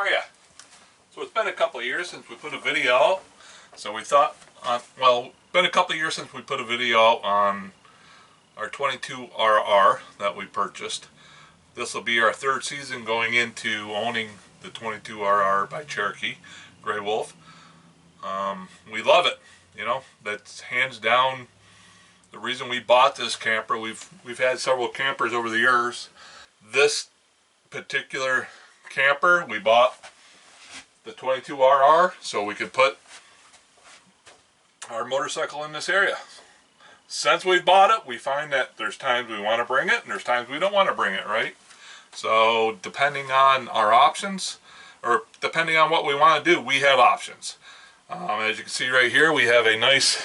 are you? So it's been a couple of years since we put a video out. So we thought, well, it's been a couple of years since we put a video out on our 22RR that we purchased. This will be our third season going into owning the 22RR by Cherokee Grey Wolf. We love it. You know, that's hands down the reason we bought this camper. We've had several campers over the years. This particular camper, we bought the 22RR so we could put our motorcycle in this area. Since we bought it, we find that there's times we want to bring it and there's times we don't want to bring it, right? So depending on our options, or depending on what we want to do, we have options. As you can see right here, we have a nice,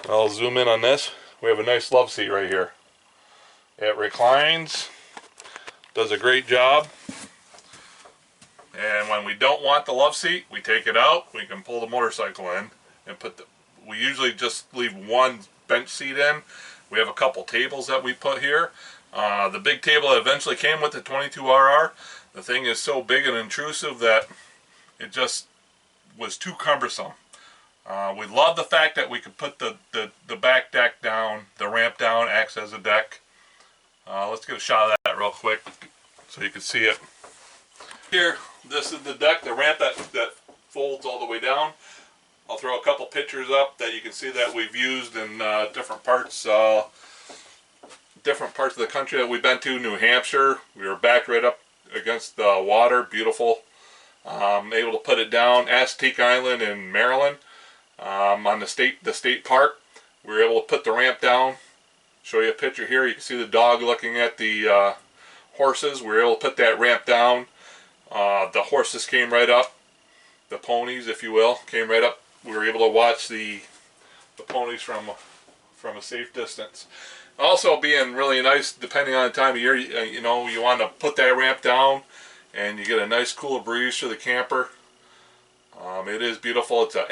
I'll zoom in on this, we have a nice love seat right here. It reclines, does a great job. And when we don't want the love seat, we take it out, we can pull the motorcycle in and we usually just leave one bench seat in. We have a couple tables that we put here. The big table that eventually came with the 22RR, the thing is so big and intrusive that it just was too cumbersome. We love the fact that we could put the back deck down, the ramp down, acts as a deck. Let's get a shot of that real quick so you can see it. Here, this is the deck, the ramp that folds all the way down. I'll throw a couple pictures up that you can see that we've used in different parts of the country that we've been to. New Hampshire, we were backed right up against the water, beautiful. Able to put it down. Aztec Island in Maryland, on the state park, we were able to put the ramp down. Show you a picture here. You can see the dog looking at the horses. We were able to put that ramp down. The horses came right up. The ponies, if you will, came right up. We were able to watch the ponies from a safe distance. Also being really nice, depending on the time of year, you know, you want to put that ramp down and you get a nice cool breeze through the camper. It is beautiful. It's an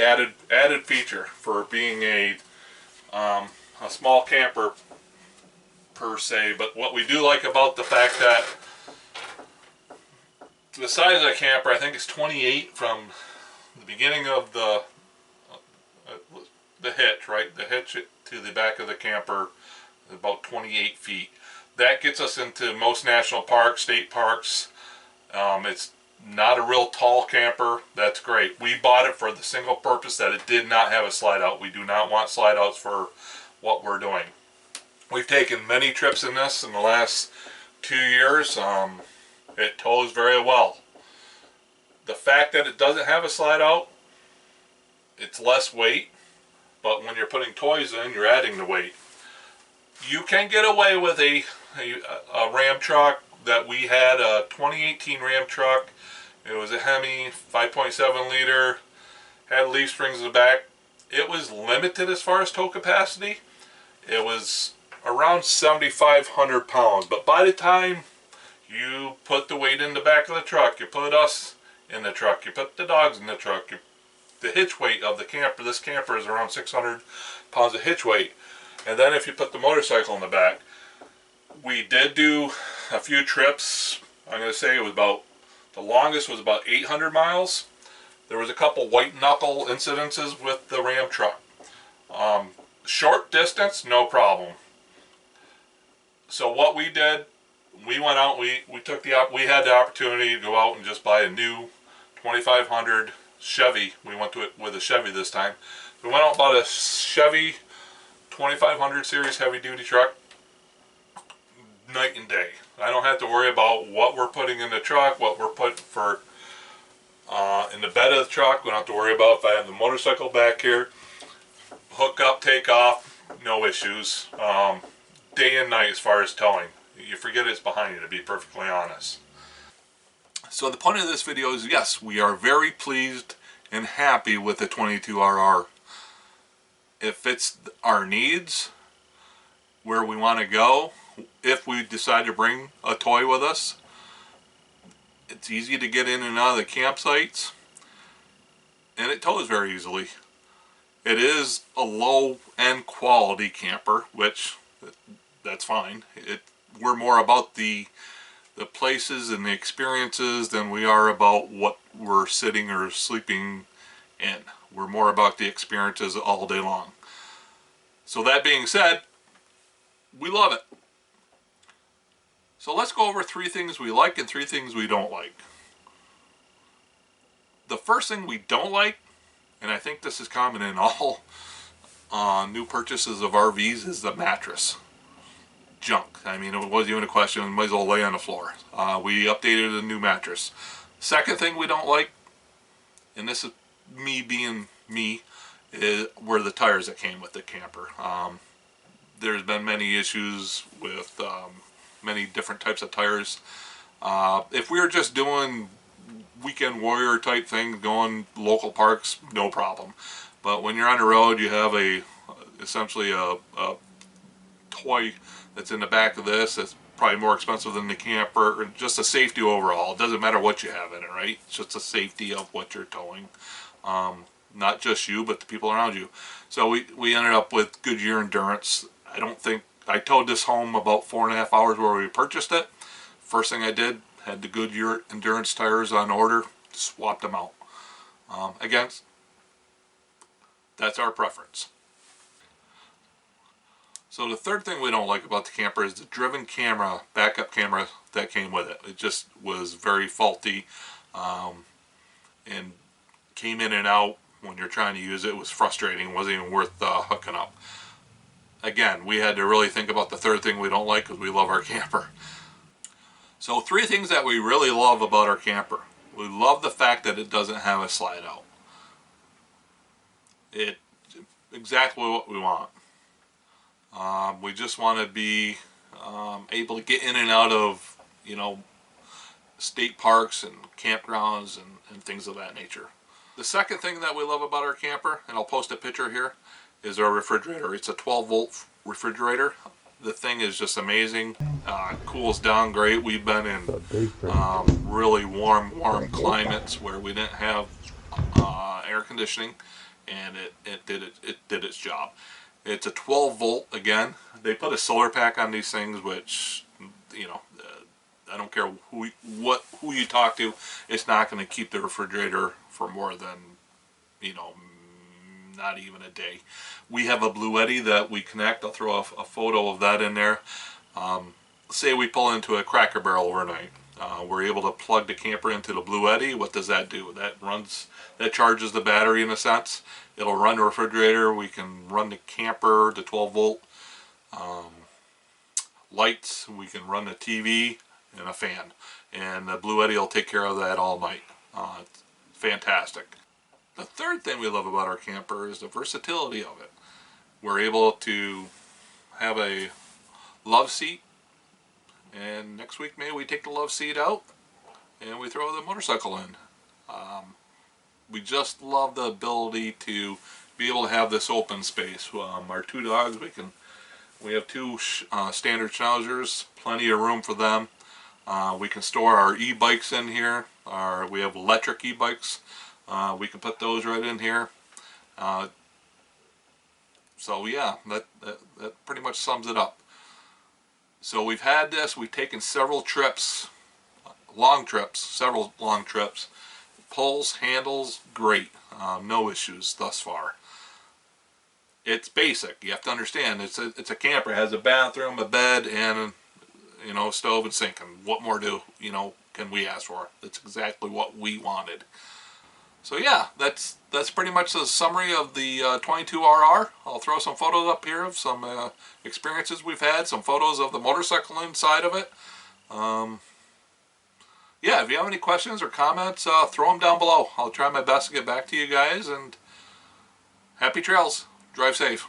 added feature for being a small camper per se. But what we do like about the fact that the size of the camper, I think it's 28 from the beginning of the hitch, right? The hitch to the back of the camper is about 28 feet. That gets us into most national parks, state parks. It's not a real tall camper. That's great. We bought it for the single purpose that it did not have a slide out. We do not want slide outs for what we're doing. We've taken many trips in this in the last 2 years. It tows very well. The fact that it doesn't have a slide out, it's less weight, but when you're putting toys in, you're adding the weight. You can get away with a Ram truck that we had, a 2018 Ram truck. It was a Hemi, 5.7 liter, had leaf springs in the back. It was limited as far as tow capacity. It was around 7,500 pounds, but by the time you put the weight in the back of the truck, you put us in the truck, you put the dogs in the truck, the hitch weight of the camper, this camper is around 600 pounds of hitch weight. And then if you put the motorcycle in the back, we did do a few trips. I'm going to say it was about, the longest was about 800 miles. There was a couple white knuckle incidences with the Ram truck. Short distance, no problem. So what we did, we went out, we had the opportunity to go out and just buy a new 2500 Chevy. We went to it with a Chevy this time. We went out and bought a Chevy 2500 series heavy duty truck. Night and day. I don't have to worry about what we're putting in the truck, what we're putting for in the bed of the truck. We don't have to worry about if I have the motorcycle back here. Hook up, take off, no issues. Day and night as far as towing. You forget it's behind you, to be perfectly honest. So the point of this video is, yes, we are very pleased and happy with the 22RR. It fits our needs, where we want to go. If we decide to bring a toy with us, it's easy to get in and out of the campsites, and it tows very easily. It is a low-end quality camper, which that's fine. We're more about the the places and the experiences than we are about what we're sitting or sleeping in. We're more about the experiences all day long. So that being said, we love it. So let's go over 3 things we like and 3 things we don't like. The first thing we don't like, and I think this is common in all new purchases of RVs, is the mattress. Junk. I mean, it wasn't even a question. It might as well lay on the floor. We updated a new mattress. Second thing we don't like, and this is me being me, were the tires that came with the camper. There's been many issues with many different types of tires. If we were just doing weekend warrior type things, going local parks, no problem. But when you're on the road, you have essentially a toy that's in the back of this that's probably more expensive than the camper, or just a safety overall. It doesn't matter what you have in it, right? It's just the safety of what you're towing. Not just you, but the people around you. So we ended up with Goodyear Endurance. I towed this home about 4.5 hours where we purchased it. First thing I did, had the Goodyear Endurance tires on order, swapped them out. Again, that's our preference. So the third thing we don't like about the camper is the driven camera, backup camera that came with it. It just was very faulty, and came in and out when you're trying to use it. It was frustrating. It wasn't even worth hooking up. Again, we had to really think about the third thing we don't like because we love our camper. So 3 things that we really love about our camper. We love the fact that it doesn't have a slide out. It's exactly what we want. We just want to be able to get in and out of, state parks and campgrounds and things of that nature. The second thing that we love about our camper, and I'll post a picture here, is our refrigerator. It's a 12-volt refrigerator. The thing is just amazing. Cools down great. We've been in really warm climates where we didn't have air conditioning, and it did its job. It's a 12-volt again. They put a solar pack on these things, which I don't care who you talk to, it's not going to keep the refrigerator for more than not even a day. We have a Bluetti that we connect. I'll throw a photo of that in there. Say we pull into a Cracker Barrel overnight. We're able to plug the camper into the Bluetti. What does that do? That charges the battery in a sense. It'll run the refrigerator. We can run the camper, the 12-volt lights. We can run the TV and a fan. And the Bluetti will take care of that all night. It's fantastic. The third thing we love about our camper is the versatility of it. We're able to have a love seat, and next week maybe we take the love seat out and we throw the motorcycle in. We just love the ability to be able to have this open space. Our 2 dogs, we have 2 standard schnauzers, plenty of room for them. We can store our e-bikes in here. We have electric e-bikes. We can put those right in here. So yeah, that pretty much sums it up. So we've had this. We've taken several trips, several long trips. Pulls, handles, great. No issues thus far. It's basic. You have to understand. It's a camper. It has a bathroom, a bed, and a stove and sink. And what more can we ask for? It's exactly what we wanted. So yeah, that's pretty much the summary of the 22RR. I'll throw some photos up here of some experiences we've had, some photos of the motorcycle inside of it. Yeah, if you have any questions or comments, throw them down below. I'll try my best to get back to you guys, and happy trails. Drive safe.